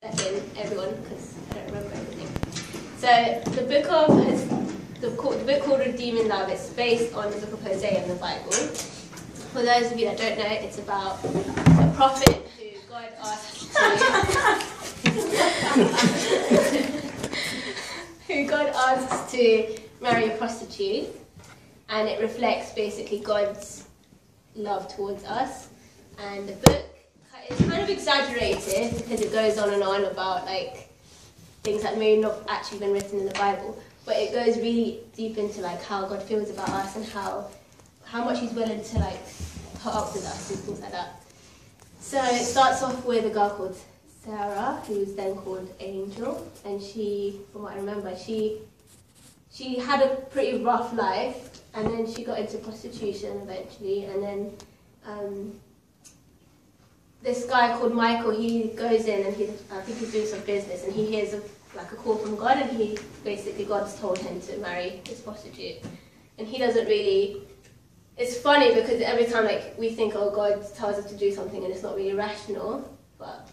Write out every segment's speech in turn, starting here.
as in everyone, because I don't remember everything. So the book called Redeeming Love is based on the book of Hosea in the Bible. For those of you that don't know, it's about a prophet who God asked to marry a prostitute, and it reflects basically God's love towards us. And the book is kind of exaggerated because it goes on and on about like things that may not actually been written in the Bible, but it goes really deep into like how God feels about us and how much He's willing to like put up with us and things like that. So it starts off with a girl called Sarah, who was then called Angel, and she, from what I remember, she had a pretty rough life, and then she got into prostitution eventually, and then this guy called Michael, he goes in and I think he's doing some business, and he hears a call from God, and God's told him to marry this prostitute. And he doesn't really, it's funny because every time like we think, oh, God tells us to do something and it's not really rational, but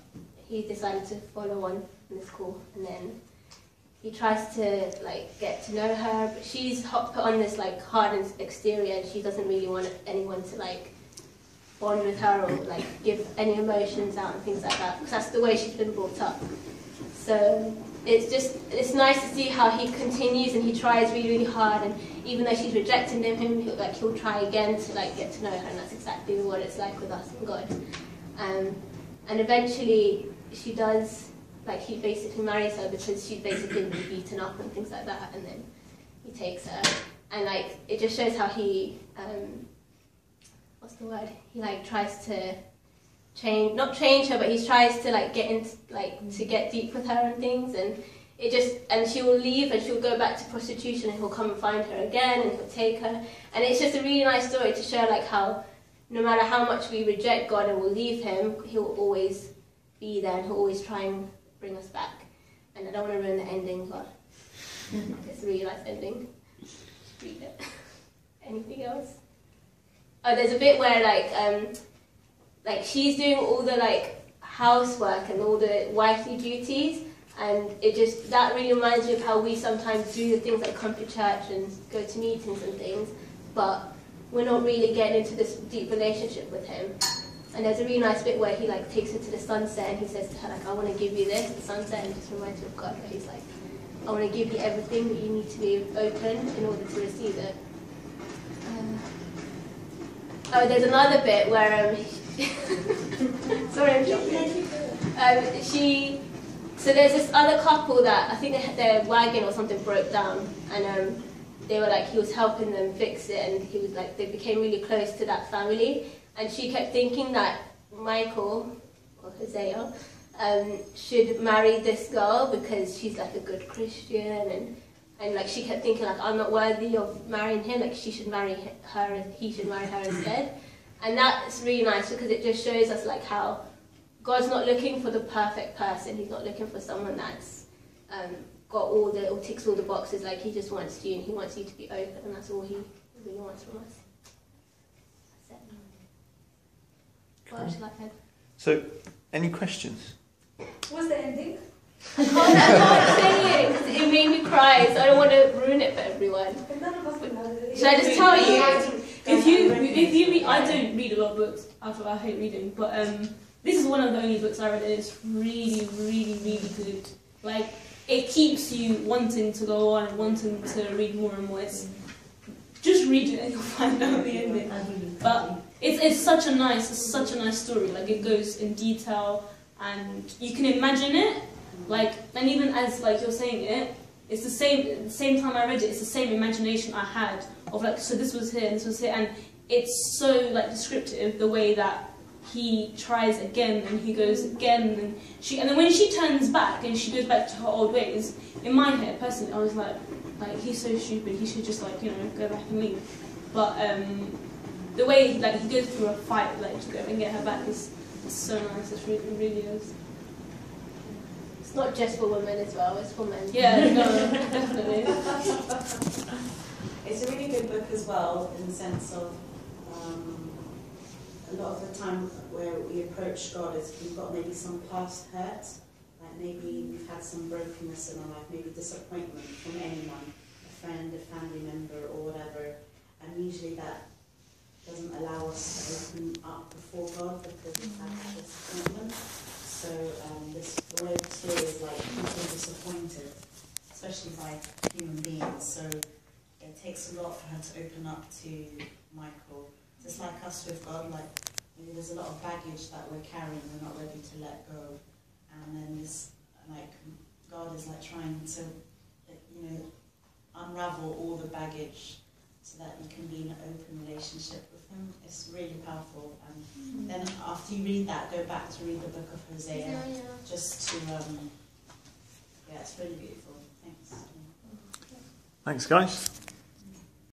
he decided to follow on this call, and then he tries to like get to know her, but she's put on this like hardened exterior, and she doesn't really want anyone to like bond with her or like give any emotions out and things like that, because that's the way she's been brought up. So it's nice to see how he continues and he tries really, really hard, and even though she's rejecting him, he'll try again to like get to know her, and that's exactly what it's like with us and God. And eventually she does, like he basically marries her because she's basically been beaten up and things like that, and then he takes her, and like it just shows how he he like tries to not change her, but he tries to like get into to get deep with her and things, and she will leave and she'll go back to prostitution, and he'll come and find her again and he'll take her, and it's just a really nice story to show like how no matter how much we reject God and will leave him, he'll always be there and he'll always try and bring us back. And I don't want to ruin the ending, but it's a really nice ending. Read it. Anything else? Oh, there's a bit where like she's doing all the like housework and all the wifely duties, and that really reminds me of how we sometimes do the things like come to church and go to meetings and things, but we're not really getting into this deep relationship with him. And there's a really nice bit where he like takes her to the sunset and he says to her like, I want to give you this at the sunset, and just reminds you of God, where he's like, I want to give you everything, but you need to be open in order to receive it. There's another bit where sorry, I'm jumping. So there's this other couple that I think their wagon or something broke down, and they were like, he was helping them fix it, and he was like, they became really close to that family, and she kept thinking that Michael or Hosea should marry this girl because she's like a good Christian, and like she kept thinking like, I'm not worthy of marrying him, like she should marry her, he should marry her instead. And that's really nice because it just shows us like how God's not looking for the perfect person. He's not looking for someone that's or ticks all the boxes. Like he just wants you, and he wants you to be open, and that's all he really wants from us. That's it. What else shall I add? So, any questions? What's the ending? I can't say it because it made me cry, so I don't want to ruin it for everyone. Should I just tell you? If you read, I don't read a lot of books. I hate reading, but this is one of the only books I read, and it's really, really, really good. Like it keeps you wanting to go on and wanting to read more and more. Just read it and you'll find out the ending. But it's such a nice story. Like it goes in detail, and you can imagine it. Like, and even as like you're saying it, it's the same time I read it, it's the same imagination I had of like, so this was here and this was here, and it's so like descriptive the way that he tries again and he goes again, and then when she turns back and she goes back to her old ways, in my head personally I was like he's so stupid, he should just like, you know, go back and leave. But the way like he goes through a fight like to go and get her back is so nice. It really is. It's not just for women as well, it's for men. Yeah, no, definitely. It's a really good book as well, in the sense of a lot of the time where we approach God is we've got maybe some past hurt, like maybe we've had some brokenness in our life, maybe disappointment from anyone, a friend, a family member, or whatever, and usually that doesn't allow us to open up before God because we've had that disappointment. So the way of tear is like people disappointed, especially by human beings. So it takes a lot for her to open up to Michael. Just like us with God, like maybe there's a lot of baggage that we're carrying, we're not ready to let go. And then this, like, God is like trying to, you know, unravel all the baggage so that you can be in an open relationship with Him. It's really powerful. And then after you read that, go back to read the book of Hosea, just to, yeah, it's really beautiful. Thanks. Thanks, guys.